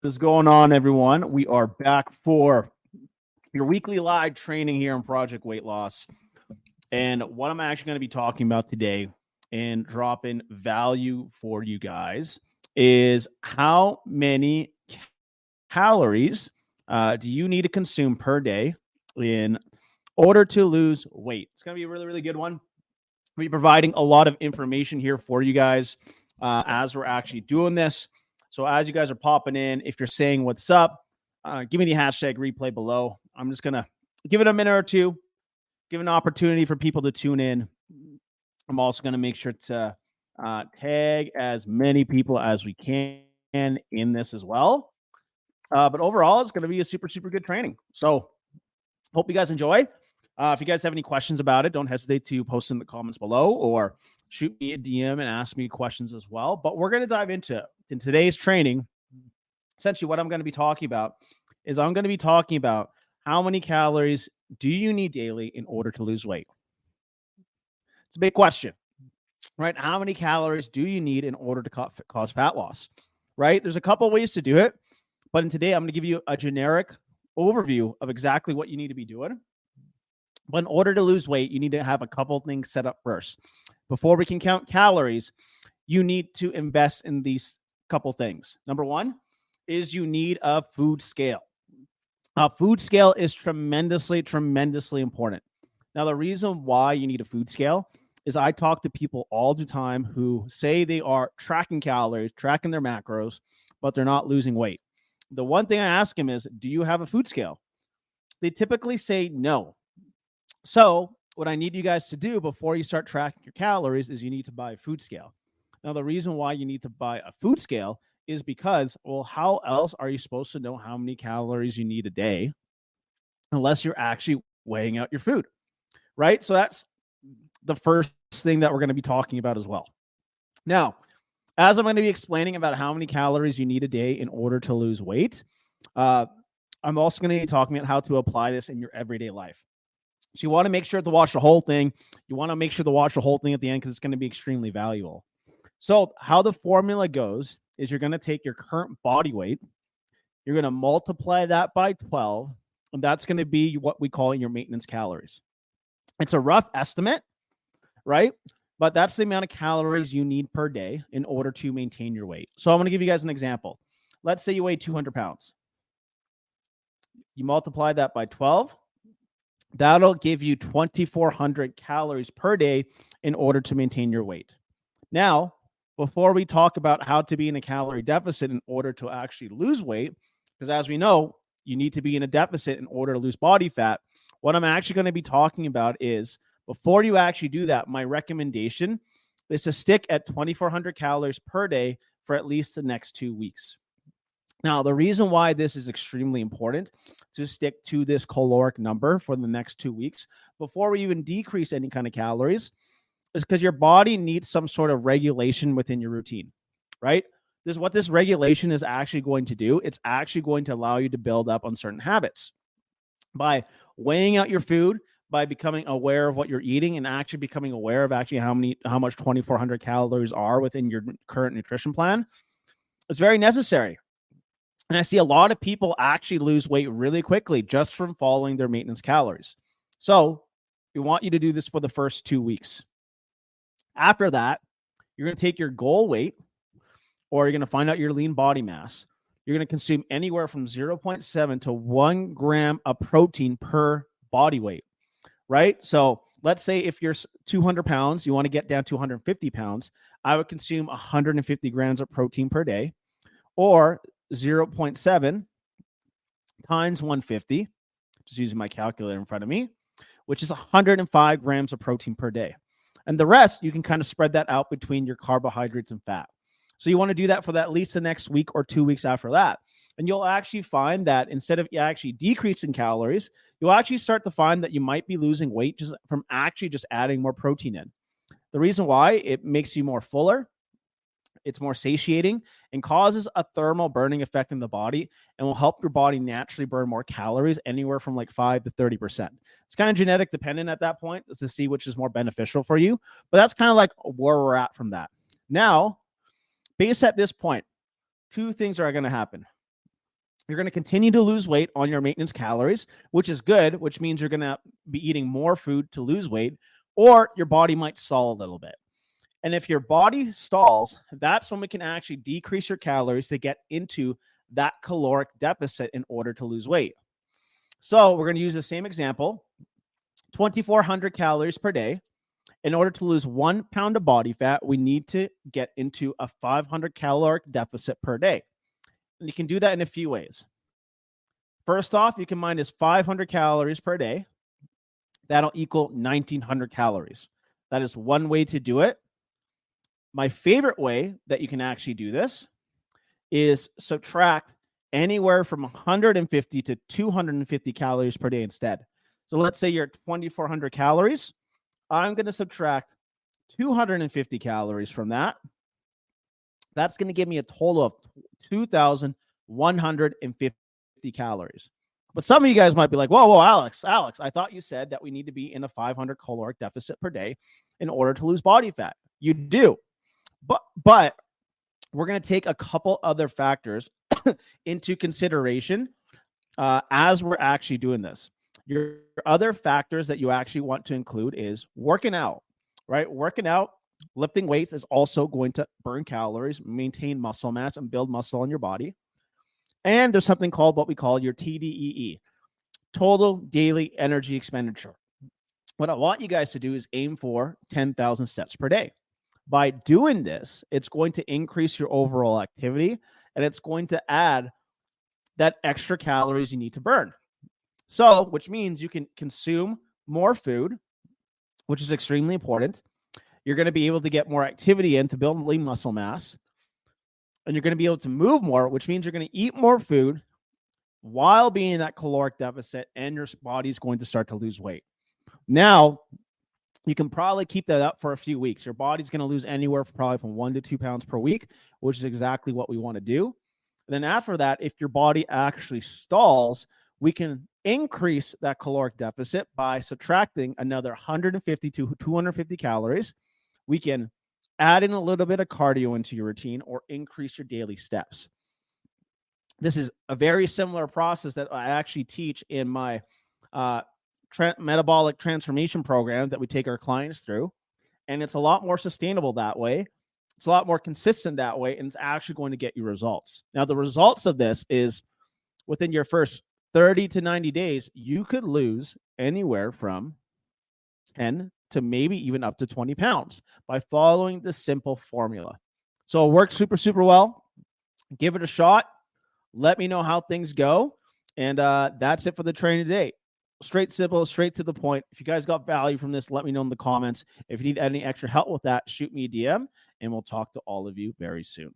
What is going on, everyone? We are back for your weekly live training here in Project Weight Loss. And what I'm actually going to be talking about today and dropping value for you guys is how many calories do you need to consume per day in order to lose weight? It's going to be a really, really good one. We'll be providing a lot of information here for you guys as we're actually doing this. So as you guys are popping in, if you're saying what's up, give me the hashtag replay below. I'm just going to give it a minute or two, give an opportunity for people to tune in. I'm also going to make sure to tag as many people as we can in this as well. But overall, it's going to be a super, super good training. So hope you guys enjoy. If you guys have any questions about it, don't hesitate to post in the comments below or shoot me a DM and ask me questions as well. But we're going to dive into in today's training. Essentially, what I'm going to be talking about is I'm going to be talking about how many calories do you need daily in order to lose weight? It's a big question, right? How many calories do you need in order to cause fat loss, right? There's a couple ways to do it, but in today, I'm going to give you a generic overview of exactly what you need to be doing. But in order to lose weight, you need to have a couple things set up first. Before we can count calories, you need to invest in these couple things. Number one is you need a food scale. A food scale is tremendously, tremendously important. Now, the reason why you need a food scale is I talk to people all the time who say they are tracking calories, tracking their macros, but they're not losing weight. The one thing I ask them is, do you have a food scale? They typically say no. So what I need you guys to do before you start tracking your calories is you need to buy a food scale. Now, the reason why you need to buy a food scale is because, well, how else are you supposed to know how many calories you need a day unless you're actually weighing out your food, right? So that's the first thing that we're going to be talking about as well. Now, as I'm going to be explaining about how many calories you need a day in order to lose weight, I'm also going to be talking about how to apply this in your everyday life. So you want to make sure to watch the whole thing. You want to make sure to watch the whole thing at the end because it's going to be extremely valuable. So how the formula goes is you're going to take your current body weight, you're going to multiply that by 12, and that's going to be what we call your maintenance calories. It's a rough estimate, right? But that's the amount of calories you need per day in order to maintain your weight. So I'm going to give you guys an example. Let's say you weigh 200 pounds. You multiply that by 12. That'll give you 2,400 calories per day in order to maintain your weight. Now, before we talk about how to be in a calorie deficit in order to actually lose weight, because as we know, you need to be in a deficit in order to lose body fat, what I'm actually going to be talking about is before you actually do that, my recommendation is to stick at 2,400 calories per day for at least the next 2 weeks. Now, the reason why this is extremely important to stick to this caloric number for the next 2 weeks before we even decrease any kind of calories is because your body needs some sort of regulation within your routine, right? This is what this regulation is actually going to do. It's actually going to allow you to build up on certain habits by weighing out your food, by becoming aware of what you're eating and actually becoming aware of actually how much 2,400 calories are within your current nutrition plan. It's very necessary. And I see a lot of people actually lose weight really quickly just from following their maintenance calories. So we want you to do this for the first 2 weeks. After that, you're going to take your goal weight, or you're going to find out your lean body mass. You're going to consume anywhere from 0.7 to 1 gram of protein per body weight, right? So let's say if you're 200 pounds, you want to get down to 250 pounds, I would consume 150 grams of protein per day, or 0.7 times 150, just using my calculator in front of me, which is 105 grams of protein per day. And the rest, you can kind of spread that out between your carbohydrates and fat. So you want to do that for at least the next week or 2 weeks after that. And you'll actually find that instead of actually decreasing calories, you'll actually start to find that you might be losing weight just from actually just adding more protein in. The reason why, it makes you more fuller, it's more satiating, and causes a thermal burning effect in the body and will help your body naturally burn more calories, anywhere from like 5 to 30%. It's kind of genetic dependent at that point to see which is more beneficial for you. But that's kind of like where we're at from that. Now, based at this point, 2 things are going to happen. You're going to continue to lose weight on your maintenance calories, which is good, which means you're going to be eating more food to lose weight, or your body might stall a little bit. And if your body stalls, that's when we can actually decrease your calories to get into that caloric deficit in order to lose weight. So we're going to use the same example, 2,400 calories per day. In order to lose 1 pound of body fat, we need to get into a 500 caloric deficit per day. And you can do that in a few ways. First off, you can minus 500 calories per day. That'll equal 1,900 calories. That is one way to do it. My favorite way that you can actually do this is subtract anywhere from 150 to 250 calories per day instead. So let's say you're at 2,400 calories. I'm going to subtract 250 calories from that. That's going to give me a total of 2,150 calories. But some of you guys might be like, whoa, Alex, I thought you said that we need to be in a 500 caloric deficit per day in order to lose body fat. You do. But we're going to take a couple other factors into consideration as we're actually doing this. Your other factors that you actually want to include is working out, right? Working out, lifting weights is also going to burn calories, maintain muscle mass, and build muscle in your body. And there's something called what we call your TDEE, total daily energy expenditure. What I want you guys to do is aim for 10,000 steps per day. By doing this, it's going to increase your overall activity, and it's going to add that extra calories you need to burn. So, which means you can consume more food, which is extremely important. You're going to be able to get more activity in to build lean muscle mass. And you're going to be able to move more, which means you're going to eat more food while being in that caloric deficit, and your body's going to start to lose weight. Now, you can probably keep that up for a few weeks. Your body's going to lose anywhere from 1 to 2 pounds per week, which is exactly what we want to do. And then after that, if your body actually stalls, we can increase that caloric deficit by subtracting another 150 to 250 calories. We can add in a little bit of cardio into your routine or increase your daily steps. This is a very similar process that I actually teach in my metabolic transformation program that we take our clients through. And it's a lot more sustainable that way. It's a lot more consistent that way. And it's actually going to get you results. Now, the results of this is within your first 30 to 90 days, you could lose anywhere from 10 to maybe even up to 20 pounds by following this simple formula. So it works super, super well. Give it a shot. Let me know how things go. And that's it for the training today. Straight, simple, straight to the point. If you guys got value from this, let me know in the comments. If you need any extra help with that, shoot me a DM, and we'll talk to all of you very soon.